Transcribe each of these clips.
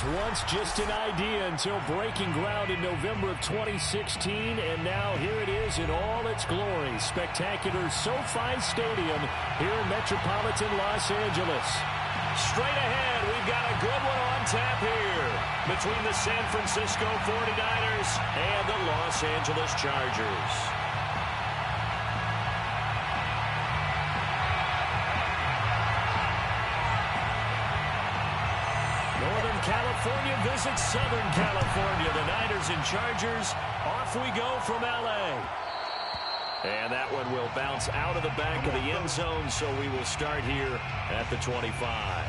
was once just an idea until breaking ground in November of 2016, and now here it is in all its glory. Spectacular SoFi Stadium here in metropolitan Los Angeles. Straight ahead, we've got a good one on tap here between the San Francisco 49ers and the Los Angeles Chargers. Northern California visits Southern California. The Niners and Chargers, off we go from L.A. And that one will bounce out of the back of the end zone, so we will start here at the 25.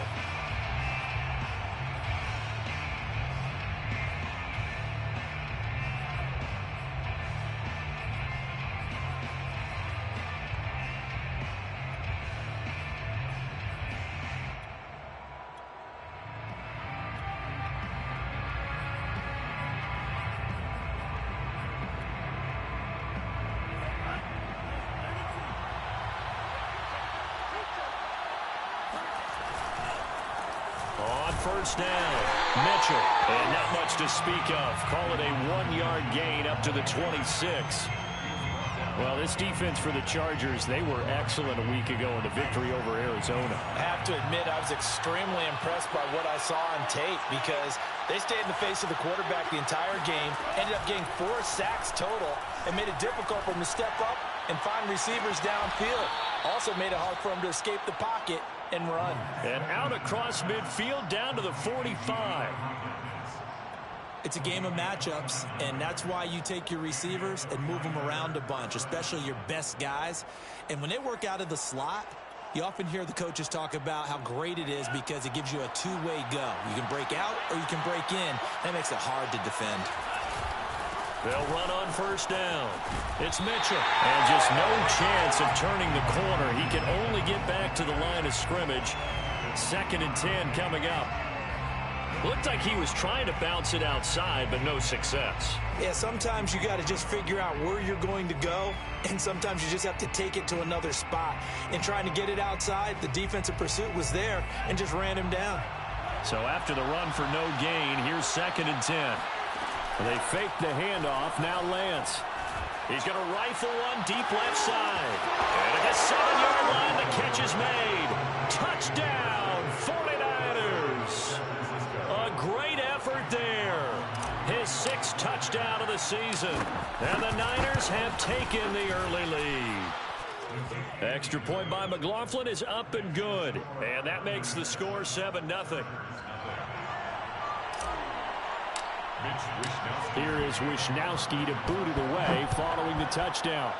First down, Mitchell, and not much to speak of. Call it a 1-yard gain up to the 26. Well, this defense for the Chargers, they were excellent a week ago in the victory over Arizona. I have to admit, I was extremely impressed by what I saw on tape because they stayed in the face of the quarterback the entire game, ended up getting 4 sacks total, and made it difficult for him to step up and find receivers downfield. Also made it hard for him to escape the pocket and run. And out across midfield down to the 45. It's a game of matchups, and that's why you take your receivers and move them around a bunch, especially your best guys. And when they work out of the slot, you often hear the coaches talk about how great it is because it gives you a two-way go. You can break out or you can break in. That makes it hard to defend. They'll run on first down. It's Mitchell. And just no chance of turning the corner. He can only get back to the line of scrimmage. 2nd and 10 coming up. Looked like he was trying to bounce it outside, but no success. Yeah, sometimes you got to just figure out where you're going to go, and sometimes you just have to take it to another spot. In trying to get it outside, the defensive pursuit was there and just ran him down. So after the run for no gain, here's 2nd and 10. They fake the handoff. Now Lance. He's going to rifle one deep left side. And at the 7-yard line, the catch is made. Touchdown, 49ers. A great effort there. His 6th touchdown of the season. And the Niners have taken the early lead. Extra point by McLaughlin is up and good. And that makes the score 7-0. Here is Wishnowski to boot it away following the touchdown.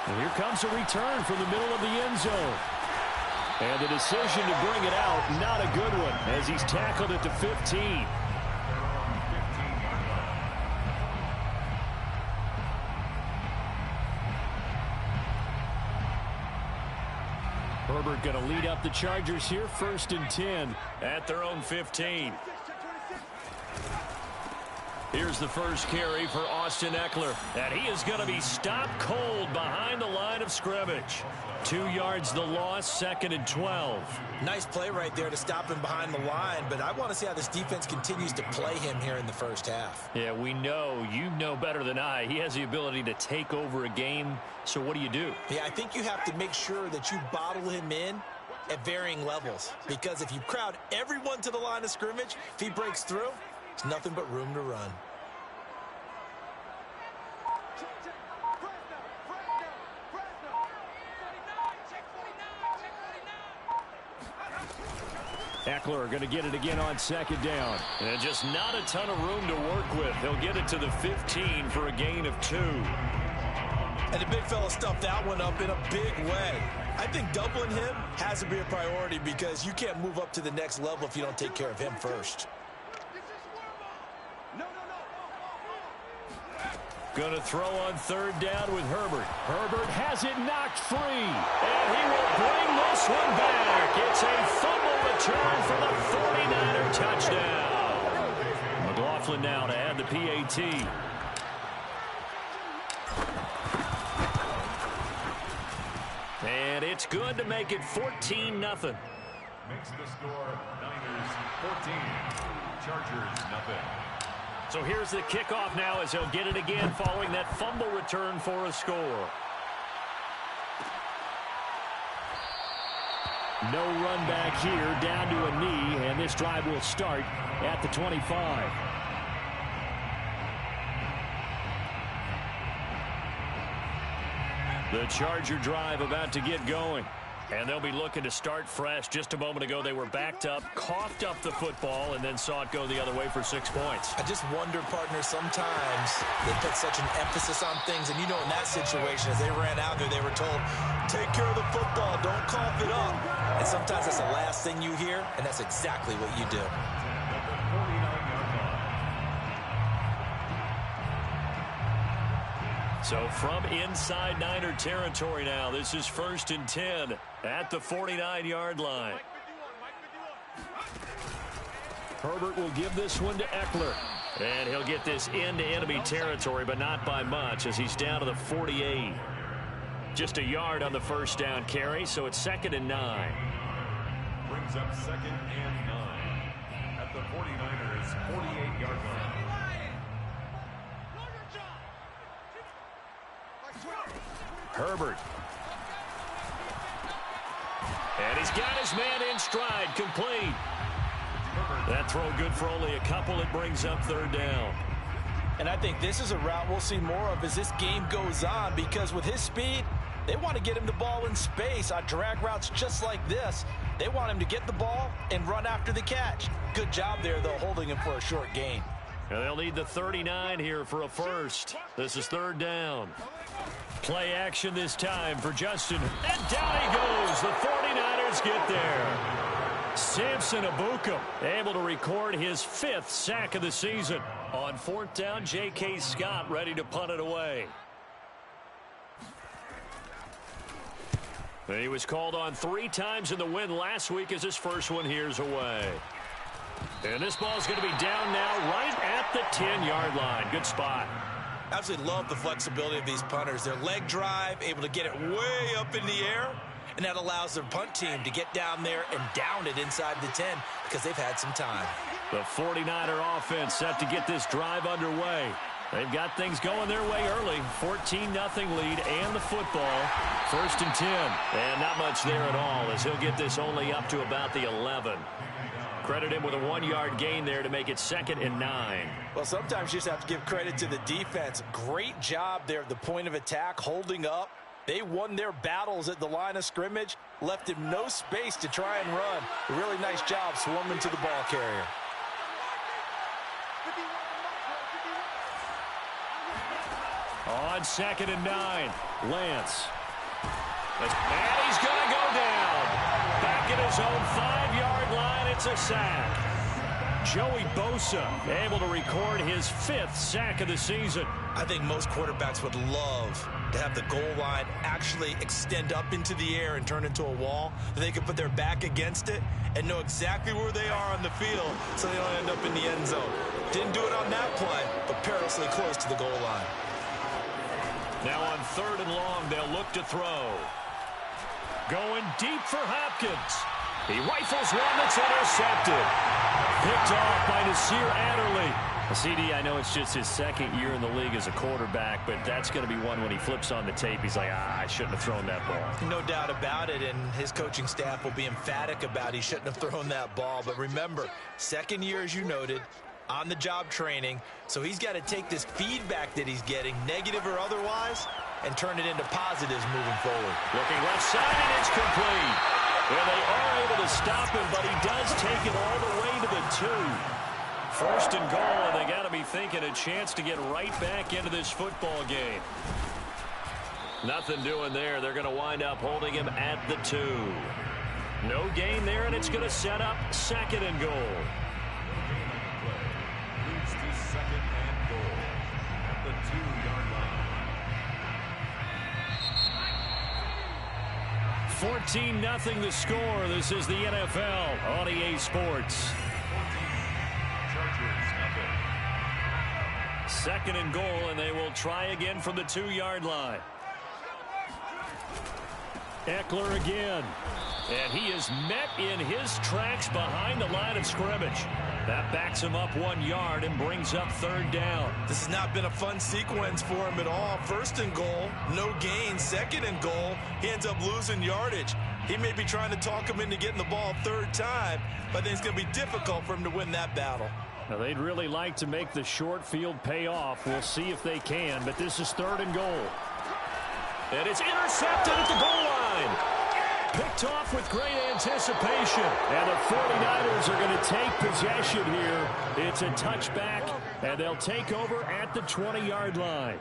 And here comes a return from the middle of the end zone. And the decision to bring it out, not a good one, as he's tackled at the 15. Herbert going to lead up the Chargers here, 1st and 10 at their own 15. Here's the first carry for Austin Eckler. And he is going to be stopped cold behind the line of scrimmage. 2 yards the loss, 2nd and 12. Nice play right there to stop him behind the line, but I want to see how this defense continues to play him here in the first half. Yeah, we know, you know better than I, he has the ability to take over a game, so what do you do? Yeah, I think you have to make sure that you bottle him in at varying levels, because if you crowd everyone to the line of scrimmage, if he breaks through, there's nothing but room to run. Eckler going to get it again on 2nd down. And just not a ton of room to work with. He'll get it to the 15 for a gain of 2. And the big fella stuffed that one up in a big way. I think doubling him has to be a priority because you can't move up to the next level if you don't take care of him first. Going to throw on 3rd down with Herbert. Herbert has it knocked free. And he will bring this one back. It's a fumble return for the 49er touchdown. McLaughlin now to add the PAT. And it's good to make it 14-0. makes the score Niners 14, Chargers nothing. So here's the kickoff now as he'll get it again following that fumble return for a score. No run back here, down to a knee, and this drive will start at the 25. The Charger drive about to get going. And they'll be looking to start fresh. Just a moment ago, they were backed up, coughed up the football, and then saw it go the other way for 6 points. I just wonder, partner, sometimes they put such an emphasis on things. And, you know, in that situation, as they ran out there, they were told, take care of the football, don't cough it up. And sometimes that's the last thing you hear, and that's exactly what you do. So from inside Niner territory now, this is 1st and 10 at the 49-yard line. Herbert will give this one to Eckler. And he'll get this into enemy territory, but not by much as he's down to the 48. Just a yard on the first down carry, so it's 2nd and 9. Brings up 2nd and 9 at the 49ers' 48-yard line. Herbert. And he's got his man in stride, complete. That throw good for only a couple. It brings up 3rd down. And I think this is a route we'll see more of as this game goes on, because with his speed, they want to get him the ball in space on drag routes just like this. They want him to get the ball and run after the catch. Good job there, though, holding him for a short gain. And they'll need the 39 here for a first. This is 3rd down. Play action this time for Justin. And down he goes. The 49ers get there. Samson Abuka able to record his 5th sack of the season. On 4th down, J.K. Scott ready to punt it away. And he was called on 3 times in the win last week as his first one here's away. And this ball's going to be down now right at the 10-yard line. Good spot. Absolutely love the flexibility of these punters. Their leg drive, able to get it way up in the air, and that allows their punt team to get down there and down it inside the 10 because they've had some time. The 49er offense set to get this drive underway. They've got things going their way early. 14-0 lead and the football. 1st and 10. And not much there at all as he'll get this only up to about the 11. Credit him with a 1-yard gain there to make it 2nd and 9. Well, sometimes you just have to give credit to the defense. Great job there at the point of attack, holding up. They won their battles at the line of scrimmage, left him no space to try and run. A really nice job swarming to the ball carrier. On 2nd and 9, Lance. And he's going to go down. Back at his own 5-yard line, it's a sack. Joey Bosa able to record his 5th sack of the season. I think most quarterbacks would love to have the goal line actually extend up into the air and turn into a wall. They can put their back against it and know exactly where they are on the field so they don't end up in the end zone. Didn't do it on that play, but perilously close to the goal line. Now on 3rd and long, they'll look to throw. Going deep for Hopkins. He rifles one that's intercepted. Picked off by Nasir Adderley. CD, I know it's just his 2nd year in the league as a quarterback, but that's going to be one when he flips on the tape. He's like, I shouldn't have thrown that ball. No doubt about it, and his coaching staff will be emphatic about he shouldn't have thrown that ball. But remember, 2nd year, as you noted, on-the-job training, so he's got to take this feedback that he's getting, negative or otherwise, and turn it into positives moving forward. Looking left side, and it's complete. Well, they are able to stop him, but he does take it all the way to the 2. 1st and goal, and they got to be thinking a chance to get right back into this football game. Nothing doing there. They're going to wind up holding him at the 2. No gain there, and it's going to set up 2nd and goal. Leads to 2nd and goal at the 2-yard line. 14-0 the score. This is the NFL on EA Sports. 2nd and goal, and they will try again from the 2-yard line. Eckler again. And he is met in his tracks behind the line of scrimmage. That backs him up 1 yard and brings up third down. This has not been a fun sequence for him at all. First and goal, no gain. Second and goal, he ends up losing yardage. He may be trying to talk him into getting the ball third time, but I think it's going to be difficult for him to win that battle. Now, they'd really like to make the short field pay off. We'll see if they can, but this is third and goal. And it's intercepted at the goal line. Picked off with great anticipation. And the 49ers are going to take possession here. It's a touchback, and they'll take over at the 20-yard line.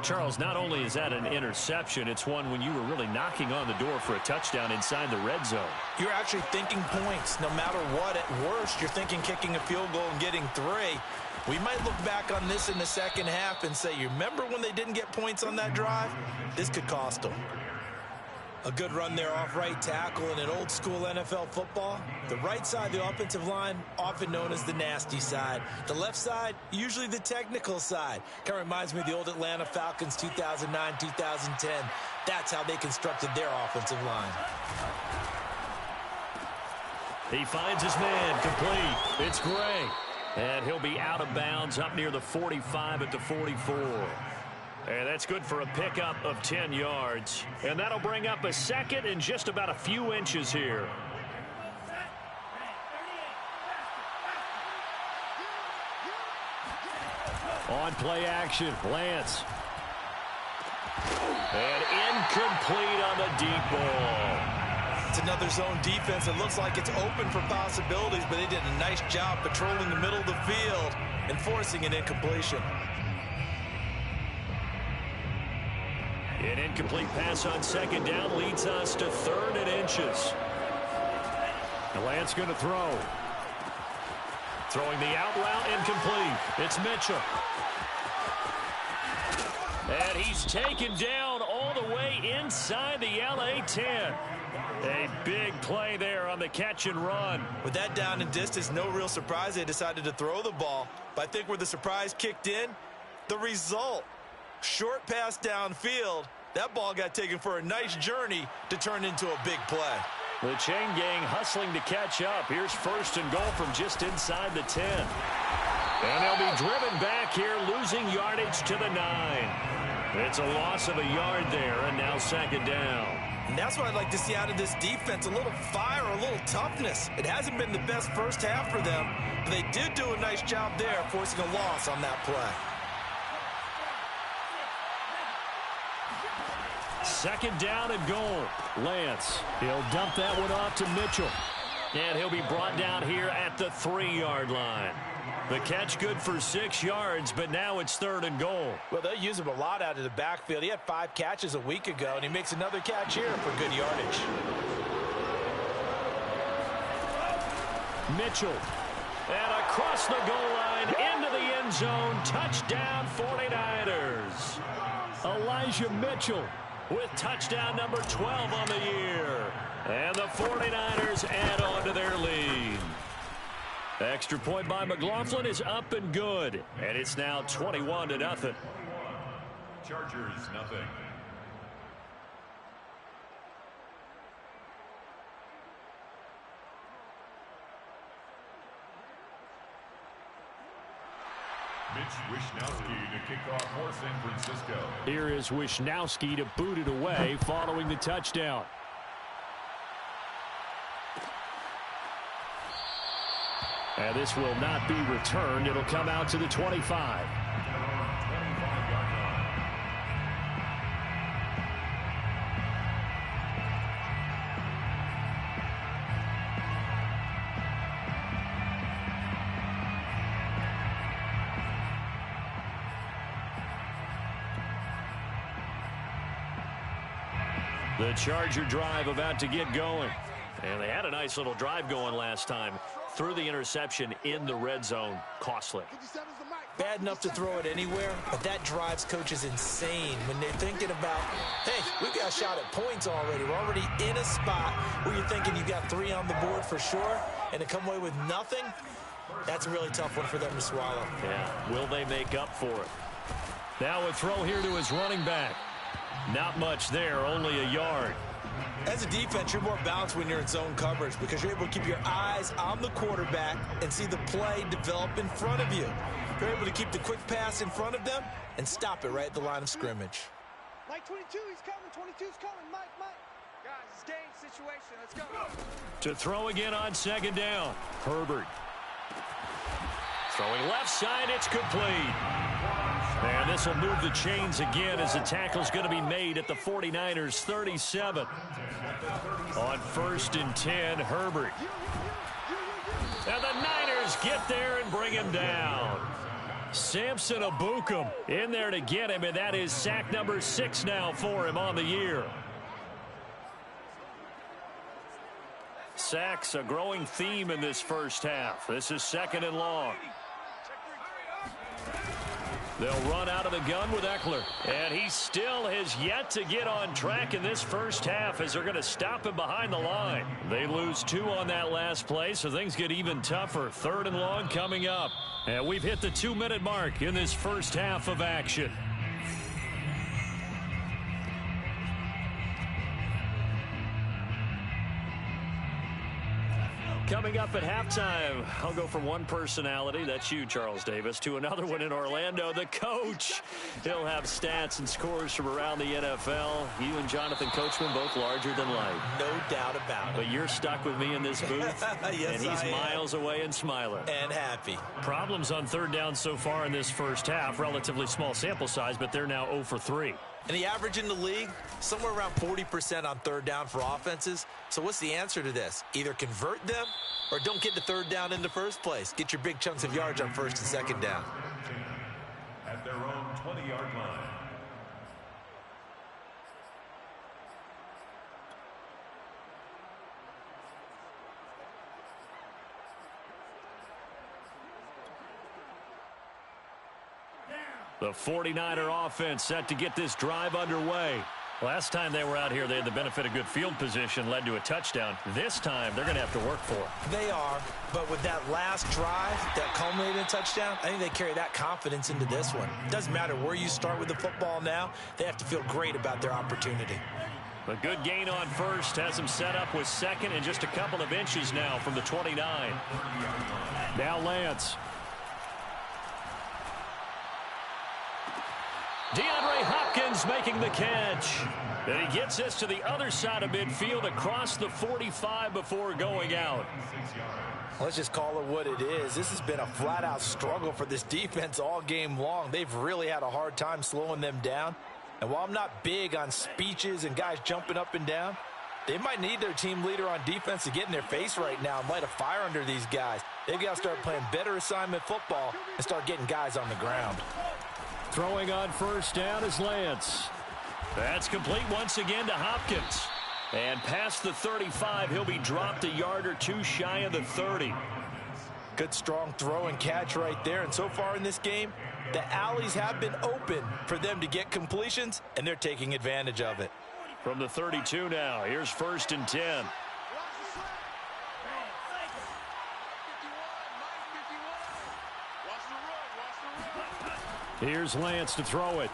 Charles, not only is that an interception, it's one when you were really knocking on the door for a touchdown inside the red zone. You're actually thinking points. No matter what, at worst, you're thinking kicking a field goal and getting 3. We might look back on this in the second half and say, you remember when they didn't get points on that drive? This could cost them. A good run there off right tackle in an old-school NFL football. The right side of the offensive line, often known as the nasty side. The left side, usually the technical side. Kind of reminds me of the old Atlanta Falcons 2009, 2010. That's how they constructed their offensive line. He finds his man, complete. It's Gray. And he'll be out of bounds up near the 45 at the 44. And that's good for a pickup of 10 yards. And that'll bring up a second and just about a few inches here. On play action, Lance. And incomplete on the deep ball. It's another zone defense. It looks like it's open for possibilities, but they did a nice job patrolling the middle of the field and forcing an incompletion. An incomplete pass on second down leads us to third and inches. And Lance going to throw. Throwing the out route, incomplete. It's Mitchell. And he's taken down all the way inside the LA 10. A big play there on the catch and run. With that down and distance, no real surprise they decided to throw the ball. But I think where the surprise kicked in, the result. Short pass downfield. That ball got taken for a nice journey to turn into a big play. The chain gang hustling to catch up. Here's first and goal from just inside the 10. And they'll be driven back here, losing yardage to the 9. It's a loss of a yard there, and now second down. And that's what I'd like to see out of this defense, a little fire, a little toughness. It hasn't been the best first half for them, but they did do a nice job there, forcing a loss on that play. Second down and goal. Lance, he'll dump that one off to Mitchell. And he'll be brought down here at the 3-yard line. The catch good for 6 yards, but now it's third and goal. Well, they'll use him a lot out of the backfield. He had 5 catches a week ago, and he makes another catch here for good yardage. Mitchell. And across the goal line, into the end zone. Touchdown, 49ers. Elijah Mitchell with touchdown number 12 on the year. And the 49ers add on to their lead. Extra point by McLaughlin is up and good. And it's now 21-0. Chargers, nothing. Mitch Wishnowsky to kick off for San Francisco. Here is Wishnowsky to boot it away following the touchdown. And this will not be returned. It'll come out to the 25. The Charger drive about to get going. And they had a nice little drive going last time. Threw the interception in the red zone. Costly. Bad enough to throw it anywhere, but that drives coaches insane when they're thinking about, hey, we've got a shot at points already. We're already in a spot where you're thinking you've got 3 on the board for sure, and to come away with nothing, that's a really tough one for them to swallow. Yeah, will they make up for it? Now a throw here to his running back. Not much there, only a yard. As a defense, you're more balanced when you're in zone coverage because you're able to keep your eyes on the quarterback and see the play develop in front of you. You're able to keep the quick pass in front of them and stop it right at the line of scrimmage. Mike 22, he's coming. 22's coming. Mike. Guys, it's game situation. Let's go. To throw again on second down. Herbert. Throwing left side, it's complete. And this will move the chains again as the tackle's going to be made at the 49ers 37. On 1st and 10, Herbert. And the Niners get there and bring him down. Samson Abukum in there to get him, and that is sack number 6 now for him on the year. Sacks, a growing theme in this first half. This is 2nd and long. They'll run out of the gun with Eckler. And he still has yet to get on track in this first half as they're going to stop him behind the line. They lose 2 on that last play, so things get even tougher. 3rd and long coming up. And we've hit the 2-minute mark in this first half of action. Coming up at halftime, I'll go from one personality, that's you, Charles Davis, to another one in Orlando, the coach. He'll have stats and scores from around the NFL. You and Jonathan Coachman, both larger than life. No doubt about it. But you're stuck with me in this booth, yes, and he's miles away and smiling. And happy. Problems on 3rd down so far in this first half. Relatively small sample size, but they're now 0 for 3. And the average in the league, somewhere around 40% on 3rd down for offenses. So what's the answer to this? Either convert them or don't get the 3rd down in the first place. Get your big chunks of yards on 1st and 2nd down. At their own 20-yard line. The 49er offense set to get this drive underway. Last time they were out here, they had the benefit of good field position, led to a touchdown. This time, they're going to have to work for it. They are, but with that last drive that culminated in a touchdown, I think they carry that confidence into this one. It doesn't matter where you start with the football now. They have to feel great about their opportunity. A good gain on 1st has them set up with 2nd and just a couple of inches now from the 29. Now Lance. DeAndre Hopkins making the catch. And he gets this to the other side of midfield across the 45 before going out. Let's just call it what it is. This has been a flat-out struggle for this defense all game long. They've really had a hard time slowing them down. And while I'm not big on speeches and guys jumping up and down, they might need their team leader on defense to get in their face right now and light a fire under these guys. They've got to start playing better assignment football and start getting guys on the ground. Throwing on 1st down is Lance. That's complete once again to Hopkins. And past the 35, he'll be dropped a yard or 2 shy of the 30. Good strong throw and catch right there. And so far in this game, the alleys have been open for them to get completions, and they're taking advantage of it. From the 32 now, here's 1st and 10. Here's Lance to throw it.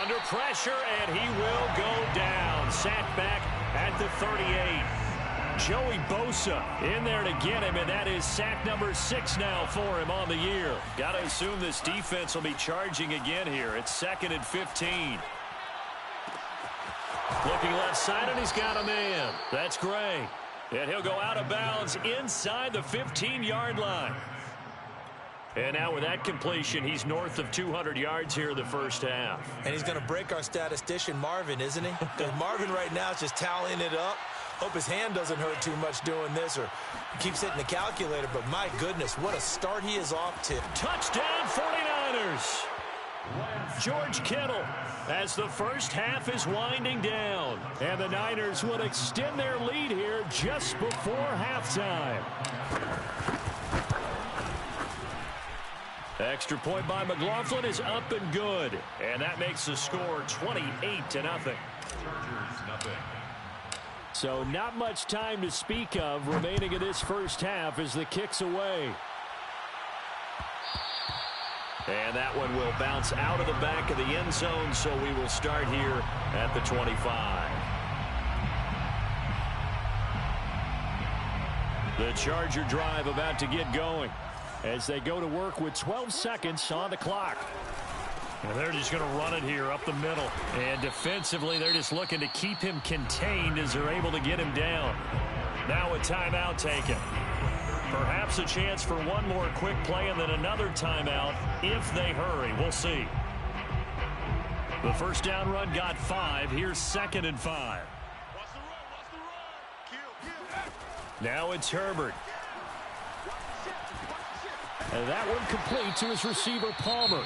Under pressure, and he will go down. Sacked back at the 38. Joey Bosa in there to get him, and that is sack number 6 now for him on the year. Got to assume this defense will be charging again here. It's 2nd and 15. Looking left side, and he's got a man. That's Gray. And he'll go out of bounds inside the 15-yard line. And now with that completion, he's north of 200 yards here in the first half. And he's going to break our statistician, Marvin, isn't he? Because Marvin right now is just tallying it up. Hope his hand doesn't hurt too much doing this, or he keeps hitting the calculator. But my goodness, what a start he is off to. Touchdown 49ers. George Kittle as the first half is winding down. And the Niners will extend their lead here just before halftime. Extra point by McLaughlin is up and good. And that makes the score 28-0. So not much time to speak of remaining in this first half as the kick's away. And that one will bounce out of the back of the end zone, so we will start here at the 25. The Charger drive about to get going as they go to work with 12 seconds on the clock. And they're just going to run it here up the middle. And defensively, they're just looking to keep him contained as they're able to get him down. Now a timeout taken. Perhaps a chance for one more quick play and then another timeout if they hurry. We'll see. The first down run got 5. Here's 2nd and 5. Now it's Herbert. And that one complete to his receiver, Palmer.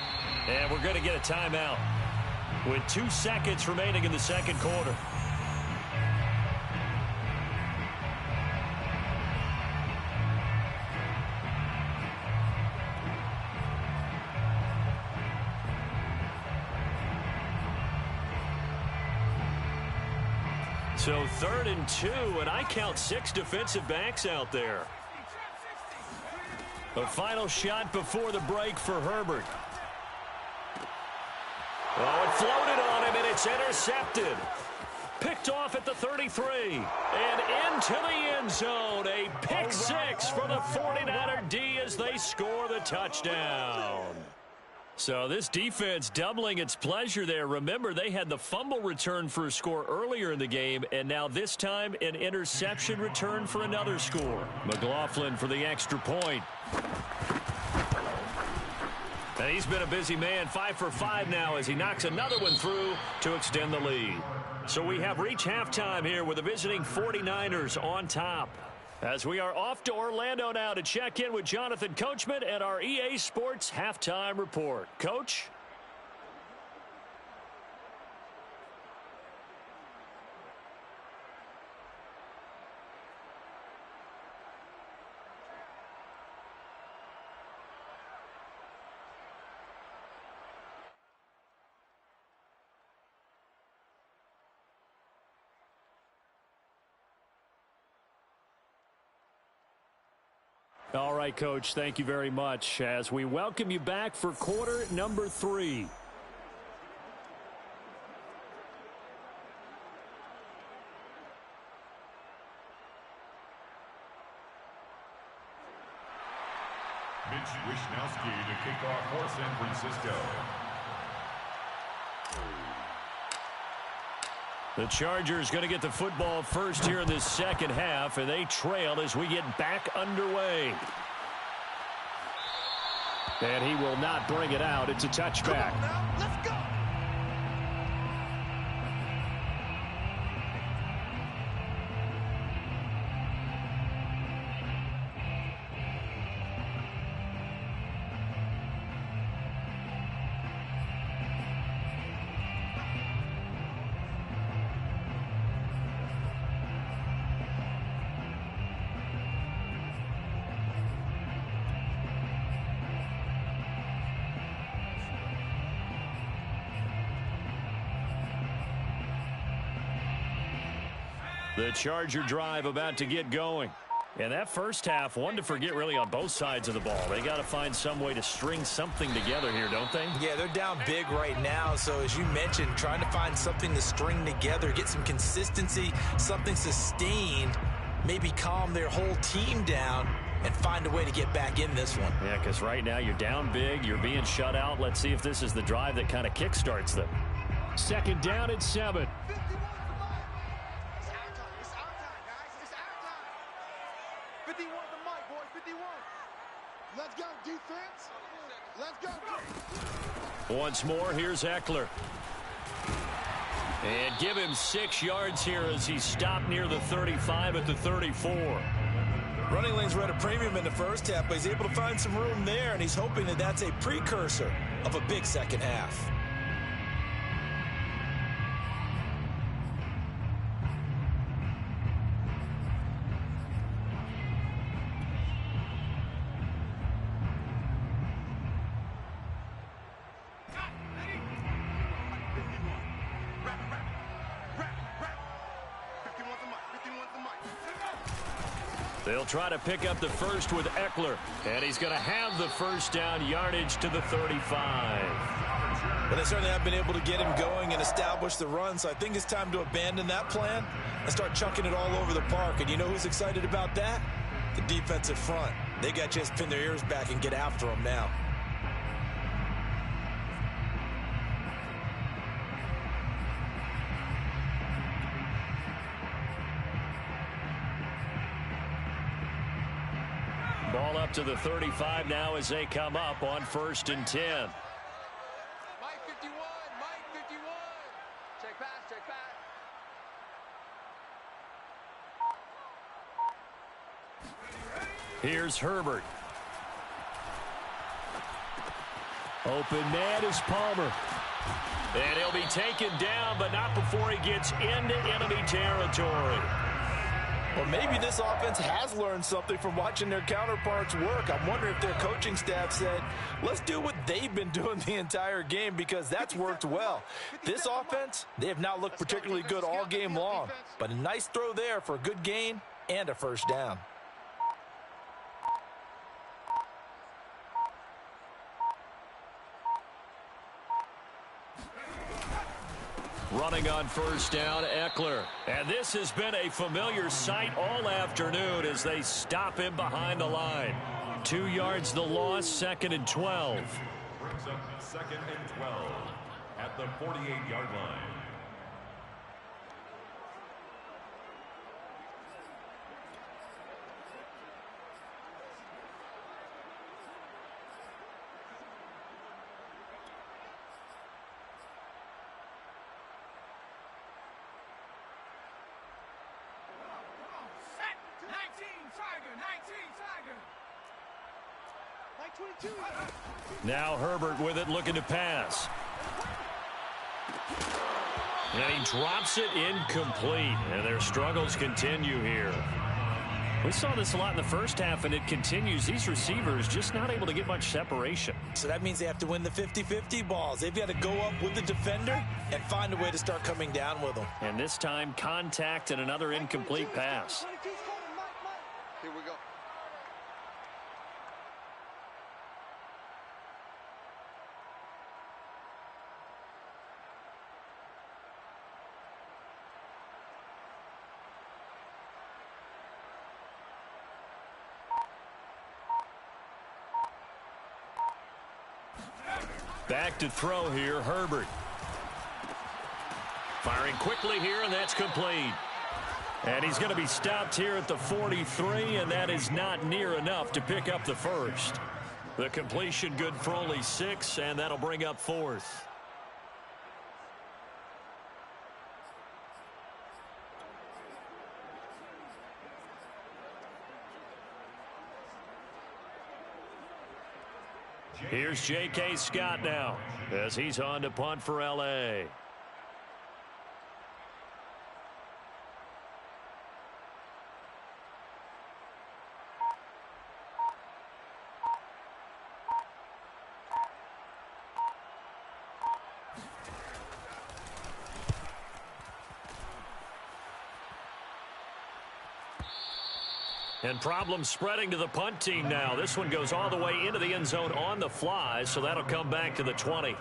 And we're going to get a timeout with 2 seconds remaining in the second quarter. So 3rd and 2, and I count 6 defensive backs out there. A final shot before the break for Herbert. Oh, it floated on him, and it's intercepted. Picked off at the 33, and into the end zone. A pick 6 for the 49er D as they score the touchdown. So this defense doubling its pleasure there. Remember, they had the fumble return for a score earlier in the game, and now this time an interception return for another score. McLaughlin for the extra point. And he's been a busy man, 5 for 5 now as he knocks another one through to extend the lead. So we have reached halftime here with the visiting 49ers on top. As we are off to Orlando now to check in with Jonathan Coachman and our EA Sports Halftime Report. Coach? All right, Coach, thank you very much as we welcome you back for quarter number 3. Mitch Wishnowsky to kick off for San Francisco. The Chargers going to get the football first here in this second half, and they trail as we get back underway. And he will not bring it out. It's a touchback. Come on now, let's go. The Charger drive about to get going. And that first half, one to forget really on both sides of the ball. They got to find some way to string something together here, don't they? Yeah, they're down big right now. So as you mentioned, trying to find something to string together, get some consistency, something sustained, maybe calm their whole team down and find a way to get back in this one. Yeah, because right now you're down big, you're being shut out. Let's see if this is the drive that kind of kickstarts them. 2nd down and 7. Let's go, defense. Let's go. Once more, here's Eckler. And give him 6 yards here as he stopped near the 35 at the 34. Running lanes were at a premium in the first half, but he's able to find some room there, and he's hoping that that's a precursor of a big second half. They'll try to pick up the first with Eckler, and he's going to have the first down yardage to the 35. Well, they certainly have been able to get him going and establish the run, so I think it's time to abandon that plan and start chunking it all over the park. And you know who's excited about that? The defensive front. They got to just pin their ears back and get after him now. Ball up to the 35 now as they come up on 1st and 10. Mike 51, Mike 51. Check pass, check pass. Here's Herbert. Open man is Palmer. And he'll be taken down, but not before he gets into enemy territory. Well, maybe this offense has learned something from watching their counterparts work. I'm wondering if their coaching staff said, let's do what they've been doing the entire game, because that's worked well. This offense, they have not looked particularly good all game long, but a nice throw there for a good gain and a first down. Running on first down, Eckler. And this has been a familiar sight all afternoon as they stop him behind the line. 2 yards the loss, 2nd and 12. Brings up 2nd and 12 at the 48-yard line. Now Herbert with it, looking to pass. And he drops it incomplete. And their struggles continue here. We saw this a lot in the first half, and it continues. These receivers just not able to get much separation. So that means they have to win the 50-50 balls. They've got to go up with the defender and find a way to start coming down with them. And this time, contact and another incomplete pass. Here we go. Back to throw here, Herbert. Firing quickly here, and that's complete. And he's going to be stopped here at the 43, and that is not near enough to pick up the first. The completion good for only 6, and that'll bring up 4th. Here's J.K. Scott now as he's on to punt for L.A. And problems spreading to the punt team now. This one goes all the way into the end zone on the fly, so that'll come back to the 20.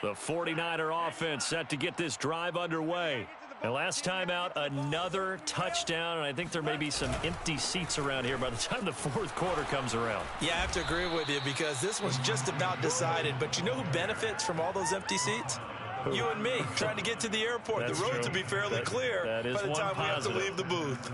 The 49er offense set to get this drive underway. And last time out, another touchdown, and I think there may be some empty seats around here by the time the 4th quarter comes around. Yeah, I have to agree with you because this one's just about decided. But you know who benefits from all those empty seats? You and me, trying to get to the airport. That's the roads true. will be fairly clear that is by the one time we have to positive. leave the booth.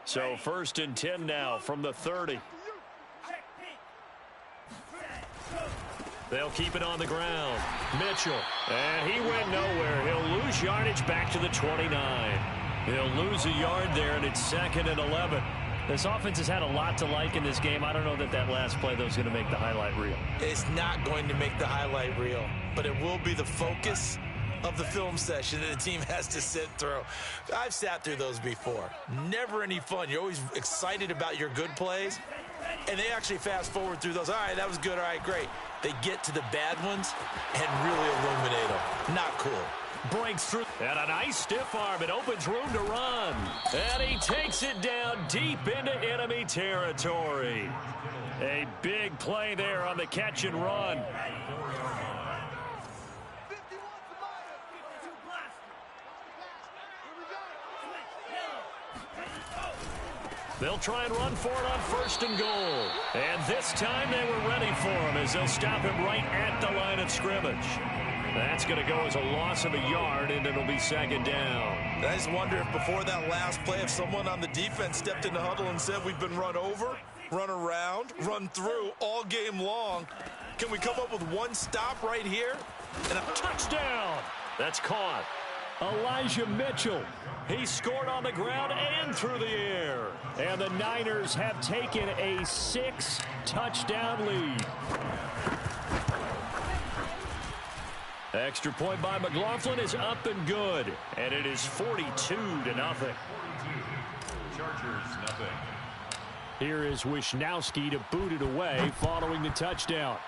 So 1st and 10 now from the 30. They'll keep it on the ground. Mitchell, and he went nowhere. He'll lose yardage back to the 29. He'll lose a yard there, and it's 2nd and 11. This offense has had a lot to like in this game. I don't know that last play, though, is going to make the highlight reel. It's not going to make the highlight reel, but it will be the focus of the film session that the team has to sit through. I've sat through those before. Never any fun. You're always excited about your good plays, and they actually fast forward through those. All right, that was good. All right, great. They get to the bad ones and really illuminate them. Not cool. Breaks through. And a nice stiff arm. It opens room to run. And he takes it down deep into enemy territory. A big play there on the catch and run. They'll try and run for it on 1st and goal. And this time they were ready for him as they'll stop him right at the line of scrimmage. That's going to go as a loss of a yard, and it'll be 2nd down. I just wonder if before that last play, if someone on the defense stepped in the huddle and said, we've been run over, run around, run through all game long. Can we come up with one stop right here? And a touchdown. That's caught. Elijah Mitchell. He scored on the ground and through the air. And the Niners have taken a 6-touchdown lead. Extra point by McLaughlin is up and good. And it is 42-0. Chargers, nothing. Here is Wisnowski to boot it away following the touchdown.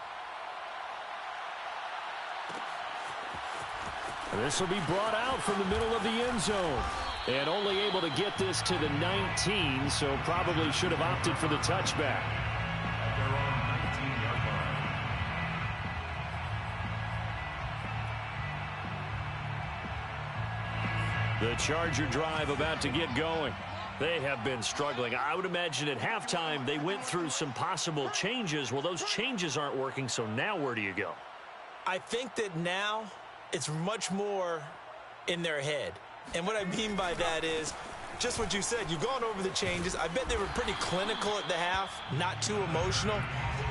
This will be brought out from the middle of the end zone. And only able to get this to the 19, so probably should have opted for the touchback. At their own 19-yard line. The Charger drive about to get going. They have been struggling. I would imagine at halftime they went through some possible changes. Well, those changes aren't working, so now where do you go? I think that now it's much more in their head. And what I mean by that is just what you said. You've gone over the changes. I bet they were pretty clinical at the half, not too emotional.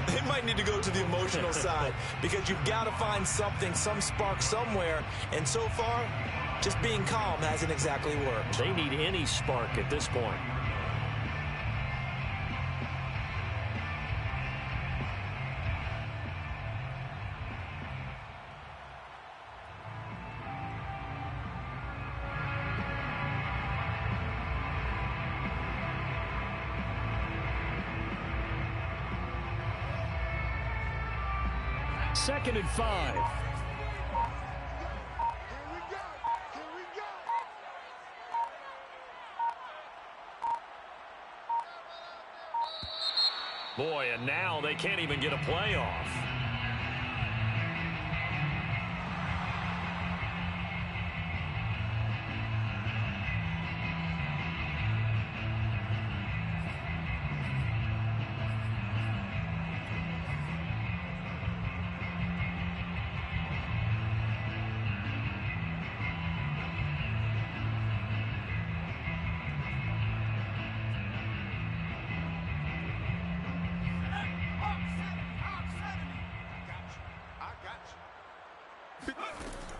They might need to go to the emotional side because you've got to find something, some spark somewhere. And so far, just being calm hasn't exactly worked. They need any spark at this point. Second and 5. Boy, and now they can't even get a play off.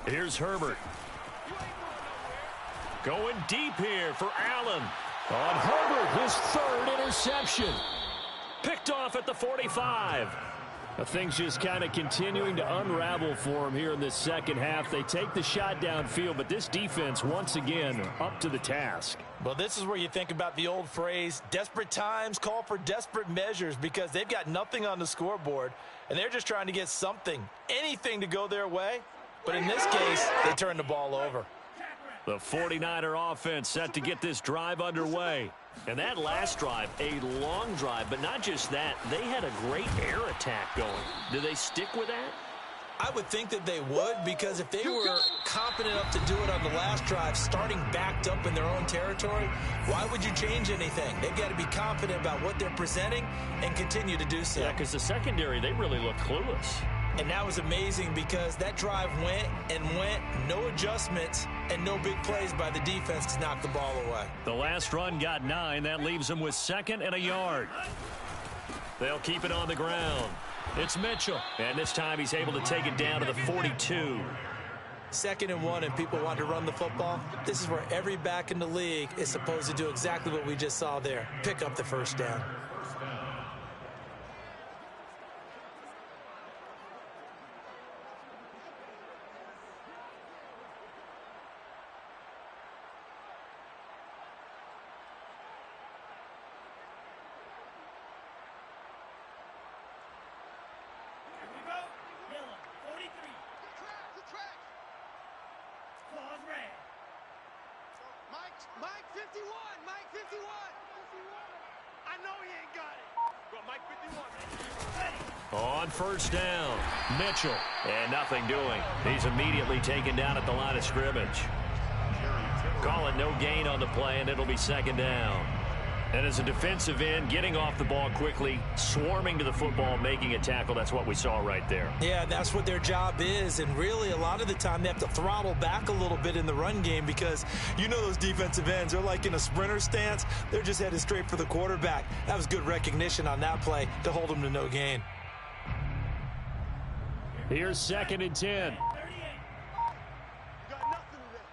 Here's Herbert. Going deep here for Allen. On Herbert, his 3rd interception. Picked off at the 45. Things just kind of continuing to unravel for him here in this second half. They take the shot downfield, but this defense, once again, up to the task. Well, this is where you think about the old phrase, desperate times call for desperate measures, because they've got nothing on the scoreboard, and they're just trying to get something, anything to go their way. But in this case, they turn the ball over. The 49er offense set to get this drive underway. And that last drive, a long drive, but not just that. They had a great air attack going. Do they stick with that? I would think that they would, because if they were competent enough to do it on the last drive, starting backed up in their own territory, why would you change anything? They've got to be confident about what they're presenting and continue to do so. Yeah, because the secondary, they really look clueless. And that was amazing because that drive went and went, no adjustments, and no big plays by the defense to knock the ball away. The last run got 9. That leaves them with 2nd and a yard. They'll keep it on the ground. It's Mitchell. And this time he's able to take it down to the 42. 2nd and 1 and people want to run the football. This is where every back in the league is supposed to do exactly what we just saw there. Pick up the first down. Mike 51, Mike 51. I know he ain't got it. Go Mike 51. On first down, Mitchell. And nothing doing. He's immediately taken down at the line of scrimmage. Call it no gain on the play, and it'll be 2nd down. And as a defensive end, getting off the ball quickly, swarming to the football, making a tackle, that's what we saw right there. Yeah, that's what their job is, and really a lot of the time they have to throttle back a little bit in the run game because you know those defensive ends, they're like in a sprinter stance. They're just headed straight for the quarterback. That was good recognition on that play to hold them to no gain. Here's 2nd and 10. You got nothing today.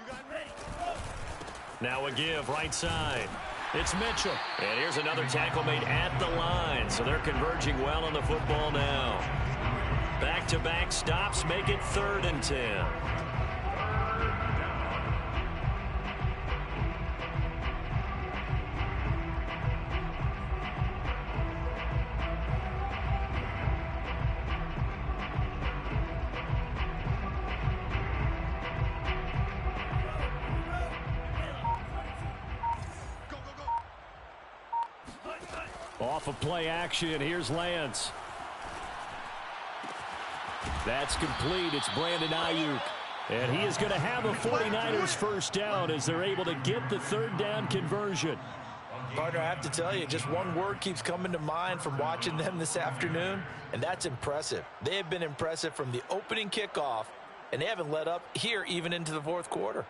You got ready. Now a give, right side. It's Mitchell. And here's another tackle made at the line. So they're converging well on the football now. Back-to-back stops make it 3rd and 10. Off of play action, here's Lance. That's complete. It's Brandon Ayuk. And he is going to have a 49ers first down as they're able to get the 3rd down conversion. Partner, I have to tell you, just one word keeps coming to mind from watching them this afternoon, and that's impressive. They have been impressive from the opening kickoff, and they haven't let up here even into the 4th quarter.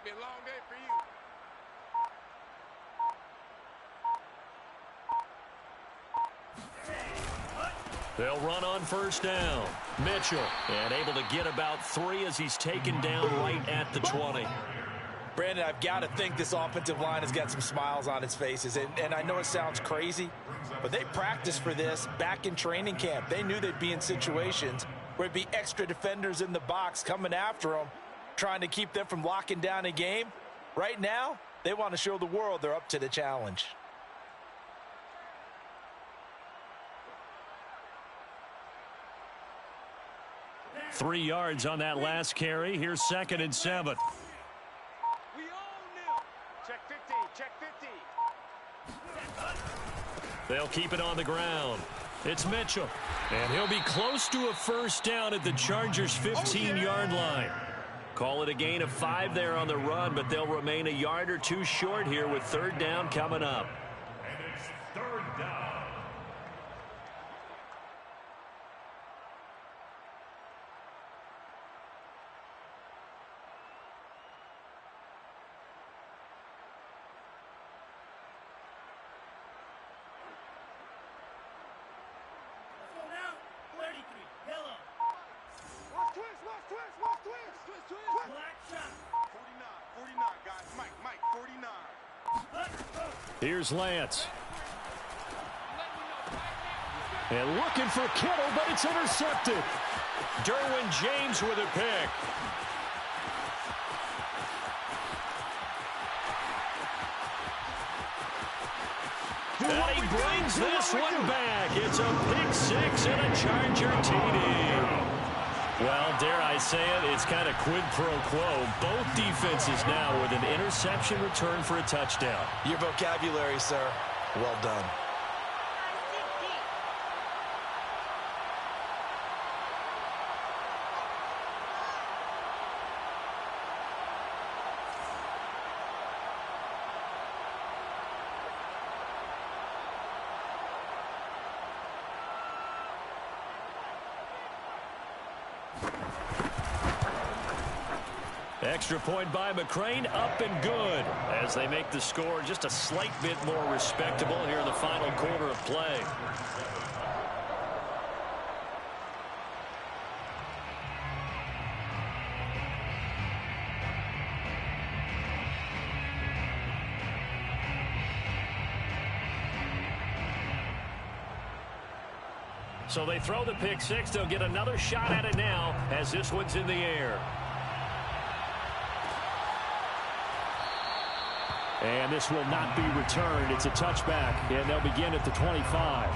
Be a long day for you. They'll run on first down. Mitchell, and able to get about 3 as he's taken down right at the 20. Brandon, I've got to think this offensive line has got some smiles on its faces. And I know it sounds crazy, but they practiced for this back in training camp. They knew they'd be in situations where it'd be extra defenders in the box coming after them, trying to keep them from locking down a game. Right now, they want to show the world they're up to the challenge. Three yards on that last carry. Here's 2nd and 7. We own them. Check 50, check 50. They'll keep it on the ground. It's Mitchell. And he'll be close to a first down at the Chargers' 15-yard line. Call it a gain of 5 there on the run, but they'll remain a yard or 2 short here with 3rd down coming up. And it's 3rd down. Here's Lance. And looking for Kittle, but it's intercepted. Derwin James with a pick. And he brings this one back. It's a pick 6 and a Charger TD. Well, dare I say it, it's kind of quid pro quo. Both defenses now with an interception return for a touchdown. Your vocabulary, sir. Well done. Extra point by McCrane, up and good, as they make the score just a slight bit more respectable here in the final quarter of play. So they throw the pick six. They'll get another shot at it now as this one's in the air. And this will not be returned. It's a touchback, and they'll begin at the 25.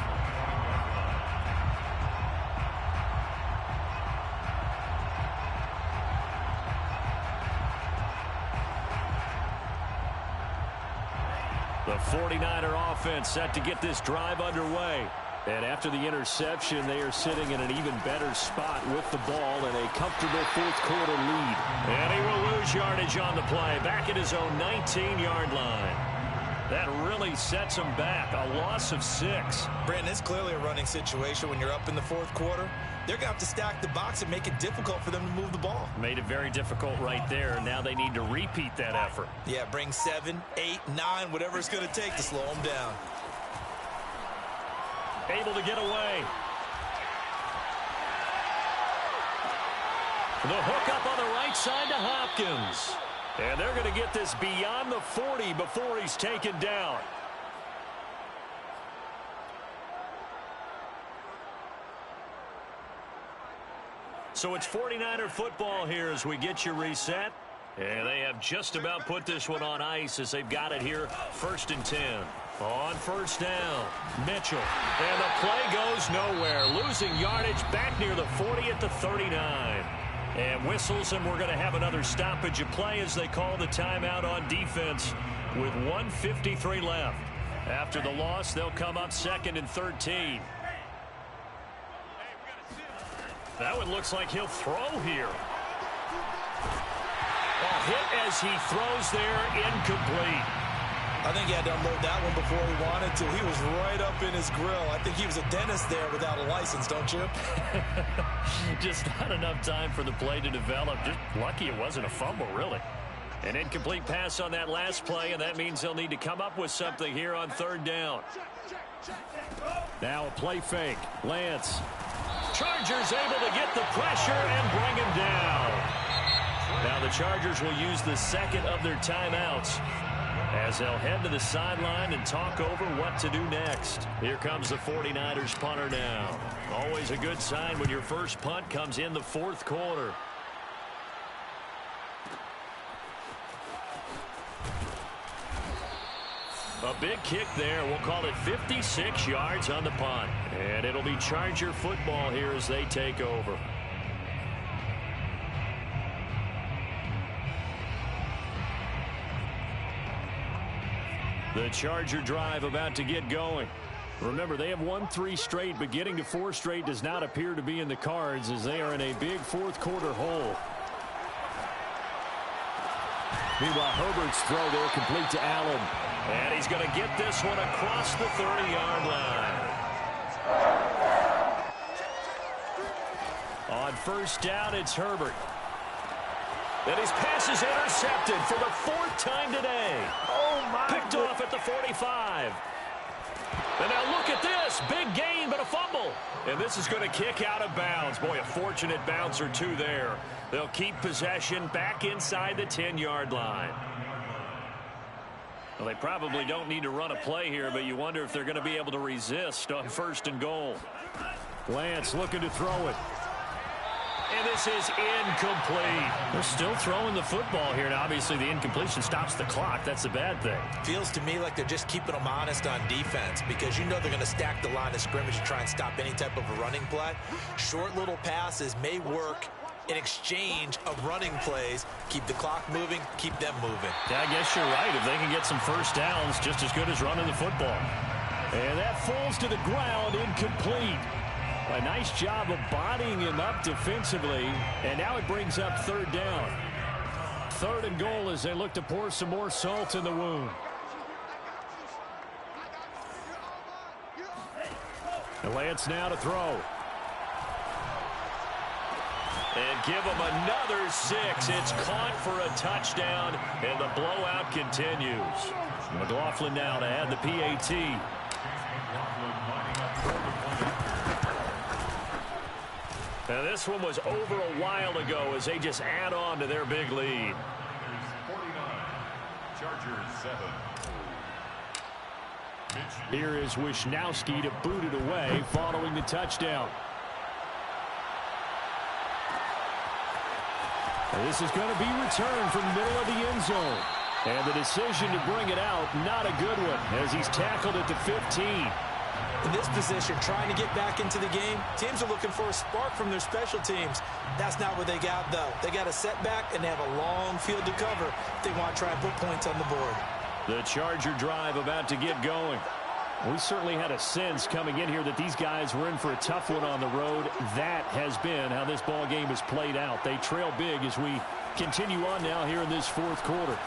The 49er offense set to get this drive underway. And after the interception, they are sitting in an even better spot with the ball in a comfortable fourth-quarter lead. And he will lose yardage on the play, back at his own 19-yard line. That really sets him back, a loss of 6. Brandon, it's clearly a running situation when you're up in the fourth quarter. They're going to have to stack the box and make it difficult for them to move the ball. Made it very difficult right there. Now they need to repeat that effort. Yeah, bring 7, 8, 9, whatever it's going to take to slow them down. Able to get away. The hook up on the right side to Hopkins. And they're going to get this beyond the 40 before he's taken down. So it's 49er football here as we get you reset. And they have just about put this one on ice as they've got it here, 1st and 10. On first down, Mitchell. And the play goes nowhere. Losing yardage back near the 40 at the 39. And whistles, and we're going to have another stoppage of play as they call the timeout on defense with 1:53 left. After the loss, they'll come up 2nd and 13. That one looks like he'll throw here. A hit as he throws there, incomplete. I think he had to unload that one before he wanted to. He was right up in his grill. I think he was a dentist there without a license, don't you? Just not enough time for the play to develop. Just lucky it wasn't a fumble, really. An incomplete pass on that last play, and that means they'll need to come up with something here on 3rd down. Now a play fake. Lance. Chargers able to get the pressure and bring him down. Now the Chargers will use the 2nd of their timeouts as they'll head to the sideline and talk over what to do next. Here comes the 49ers punter now. Always a good sign when your first punt comes in the 4th quarter. A big kick there. We'll call it 56 yards on the punt. And it'll be Charger football here as they take over. The Charger drive about to get going. Remember, they have won 3 straight, but getting to 4 straight does not appear to be in the cards as they are in a big 4th quarter hole. Meanwhile, Herbert's throw there complete to Allen. And he's going to get this one across the 30-yard line. On first down, it's Herbert. And his pass is intercepted for the 4th time today. Oh, my Picked off at the 45. And now look at this. Big gain, but a fumble. And this is going to kick out of bounds. Boy, a fortunate bounce or two there. They'll keep possession back inside the 10-yard line. Well, they probably don't need to run a play here, but you wonder if they're going to be able to resist on 1st and goal. Lance looking to throw it. And this is incomplete. They're still throwing the football here. Now, obviously, the incompletion stops the clock. That's a bad thing. Feels to me like they're just keeping them honest on defense because you know they're going to stack the line of scrimmage and try and stop any type of a running play. Short little passes may work in exchange of running plays. Keep the clock moving, keep them moving. Yeah, I guess you're right. If they can get some first downs, just as good as running the football. And that falls to the ground, incomplete. A nice job of bodying him up defensively, and now it brings up 3rd down. 3rd and goal as they look to pour some more salt in the wound. And Lance now to throw. And give them another 6. It's caught for a touchdown, and the blowout continues. McLaughlin now to add the PAT. Now this one was over a while ago as they just add on to their big lead. 49, Chargers 7. Here is Wisnowski to boot it away following the touchdown. This is going to be returned from the middle of the end zone. And the decision to bring it out, not a good one, as he's tackled at the 15. In this position, trying to get back into the game, teams are looking for a spark from their special teams. That's not what they got, though. They got a setback, and they have a long field to cover if they want to try and put points on the board. The Charger drive about to get going. We certainly had a sense coming in here that these guys were in for a tough one on the road. That has been how this ball game has played out. They trail big as we continue on now here in this fourth quarter.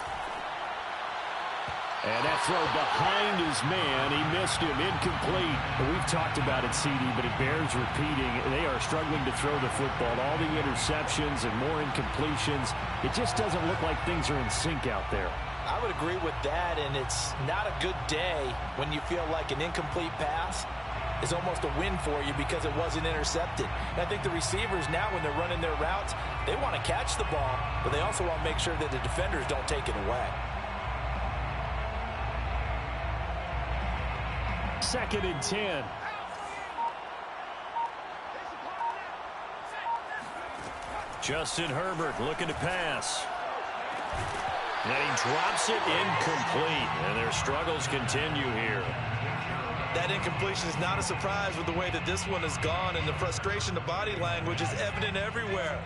And that throw behind his man. He missed him. Incomplete. We've talked about it, CD, but it bears repeating. They are struggling to throw the football. All the interceptions and more incompletions. It just doesn't look like things are in sync out there. I would agree with that, and it's not a good day when you feel like an incomplete pass is almost a win for you because it wasn't intercepted. And I think the receivers now, when they're running their routes, they want to catch the ball, but they also want to make sure that the defenders don't take it away. 2nd and 10. Justin Herbert looking to pass. And he drops it incomplete. And their struggles continue here. That incompletion is not a surprise with the way that this one has gone, and the frustration, the body language is evident everywhere.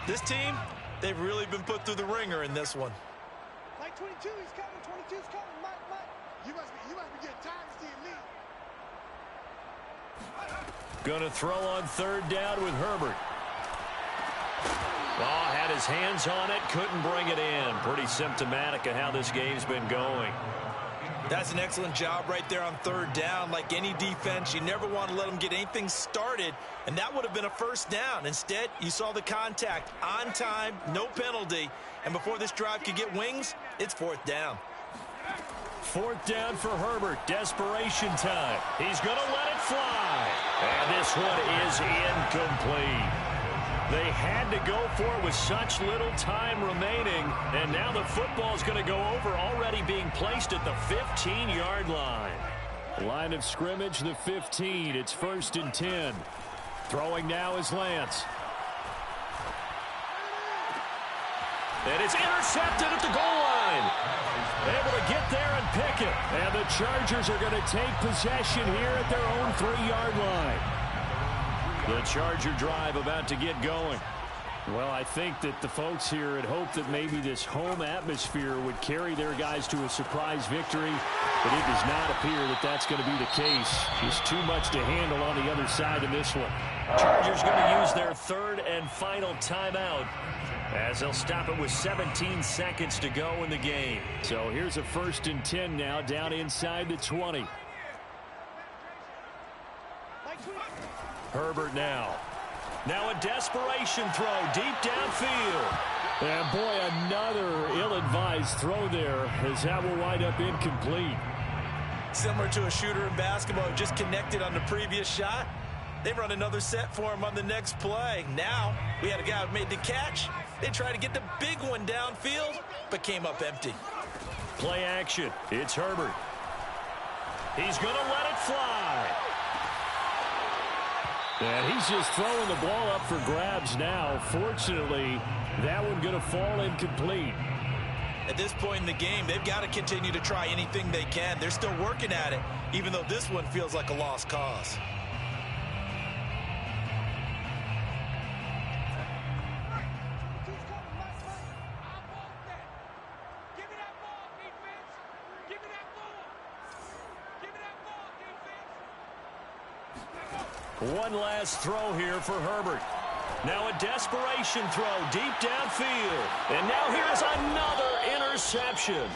This team, they've really been put through the ringer in this one. Like 22, he's coming. 22's coming. Mike. You must be getting tired of seeing me. Going to throw on 3rd down with Herbert. Oh, had his hands on it, couldn't bring it in. Pretty symptomatic of how this game's been going. That's an excellent job right there on 3rd down. Like any defense, you never want to let them get anything started, and that would have been a 1st down. Instead, you saw the contact on time, no penalty, and before this drive could get wings, it's 4th down. 4th down for Herbert. Desperation time. He's going to let it fly. And this one is incomplete. They had to go for it with such little time remaining. And now the football's going to go over, already being placed at the 15-yard line. Line of scrimmage, the 15. It's 1st and 10. Throwing now is Lance. And it's intercepted at the goal line. Able to get there and pick it. And the Chargers are going to take possession here at their own 3-yard line. The Charger drive about to get going. Well, I think that the folks here had hoped that maybe this home atmosphere would carry their guys to a surprise victory, but it does not appear that that's going to be the case. Just too much to handle on the other side of this one. Chargers going to use their 3rd and final timeout, as they'll stop it with 17 seconds to go in the game. So here's a 1st and 10 now, down inside the 20. Herbert now. Now a desperation throw deep downfield. And boy, another ill-advised throw there, as that will wind up incomplete. Similar to a shooter in basketball who just connected on the previous shot. They run another set for him on the next play. Now we had a guy who made the catch. They tried to get the big one downfield, but came up empty. Play action. It's Herbert. He's going to let it fly. And he's just throwing the ball up for grabs now. Fortunately, that one going to fall incomplete. At this point in the game, they've got to continue to try anything they can. They're still working at it, even though this one feels like a lost cause. One last throw here for Herbert. Now a desperation throw deep downfield. And now here's another interception.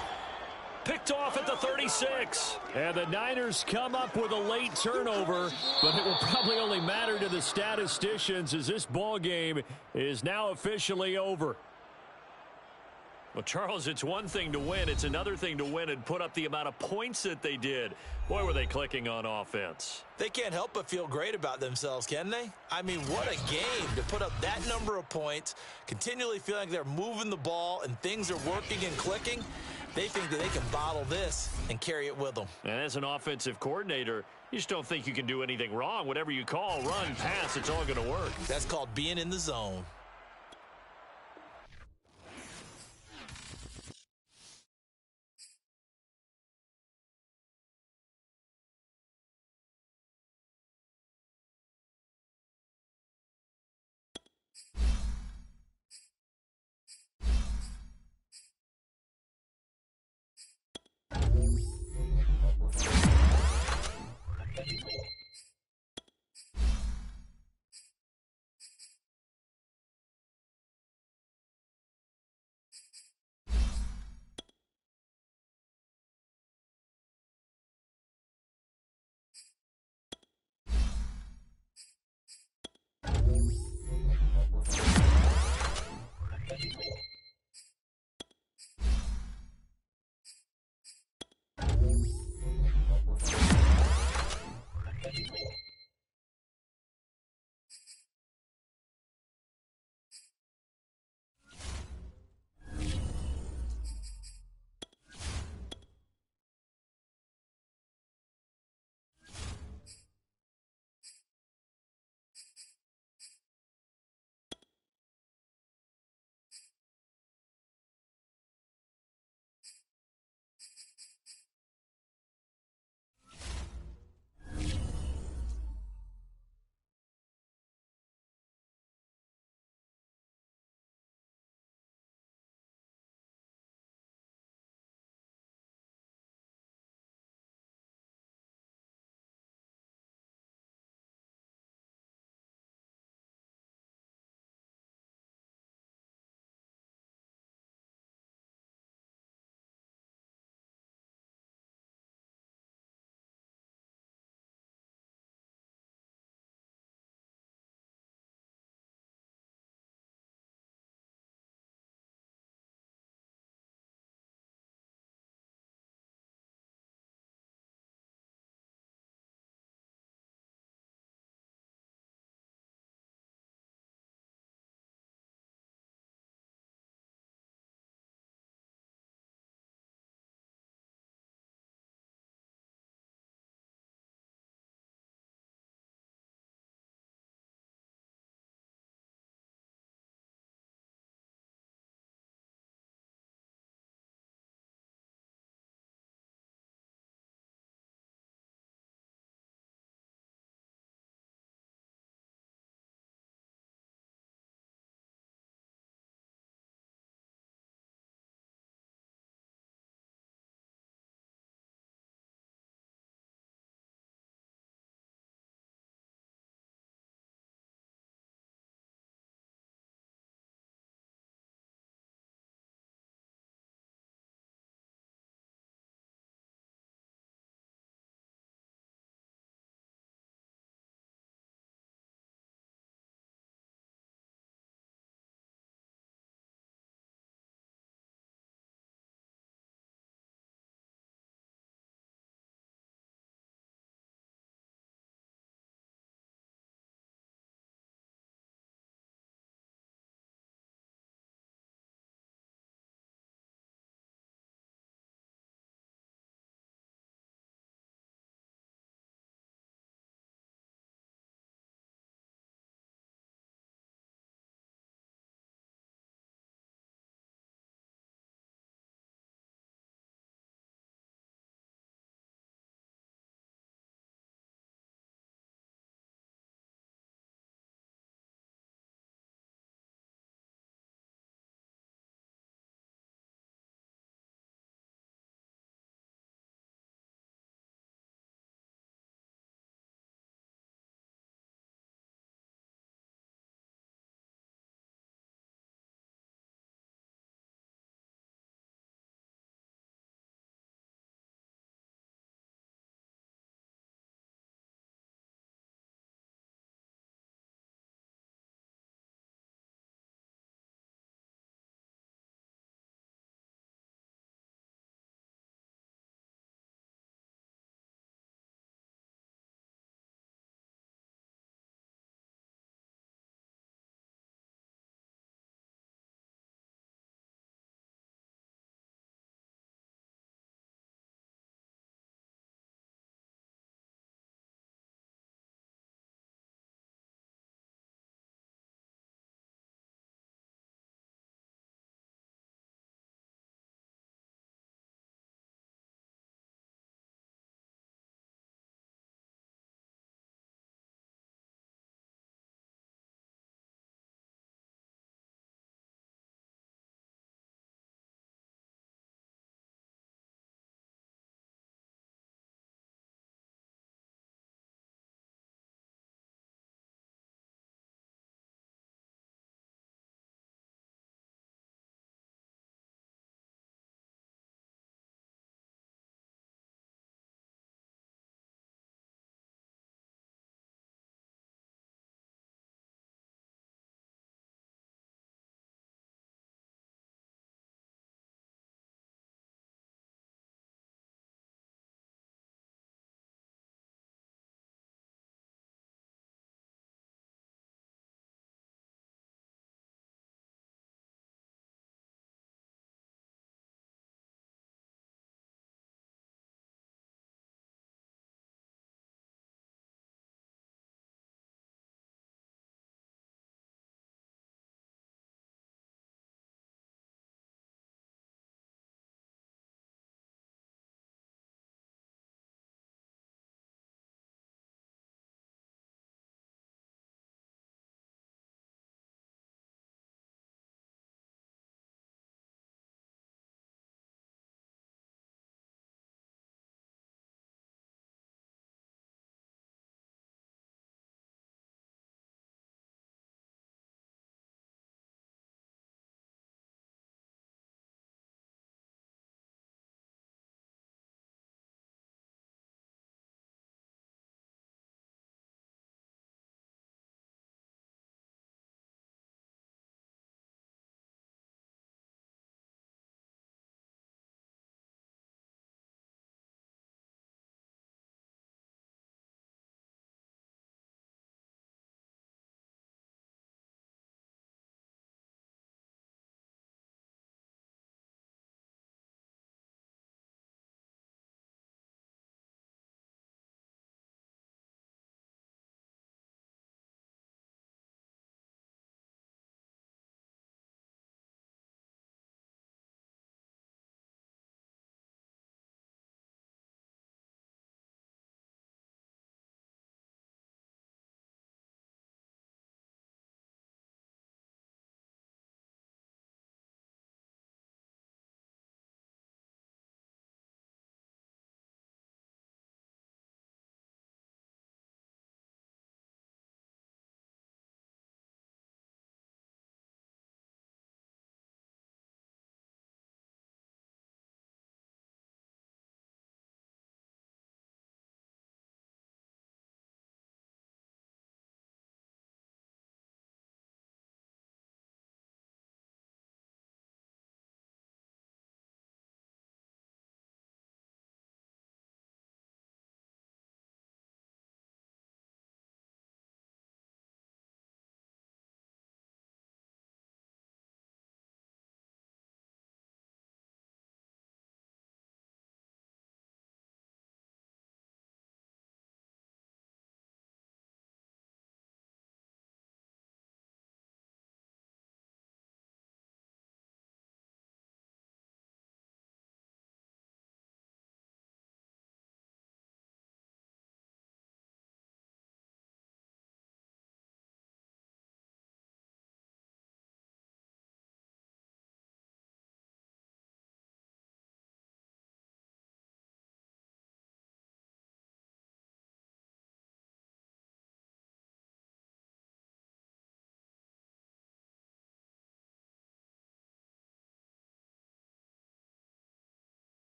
Picked off at the 36. And the Niners come up with a late turnover, but it will probably only matter to the statisticians as this ball game is now officially over. Well, Charles, it's one thing to win. It's another thing to win and put up the amount of points that they did. Boy, were they clicking on offense. They can't help but feel great about themselves, can they? I mean, what a game to put up that number of points, continually feeling like they're moving the ball and things are working and clicking. They think that they can bottle this and carry it with them. And as an offensive coordinator, you just don't think you can do anything wrong. Whatever you call, run, pass, it's all going to work. That's called being in the zone.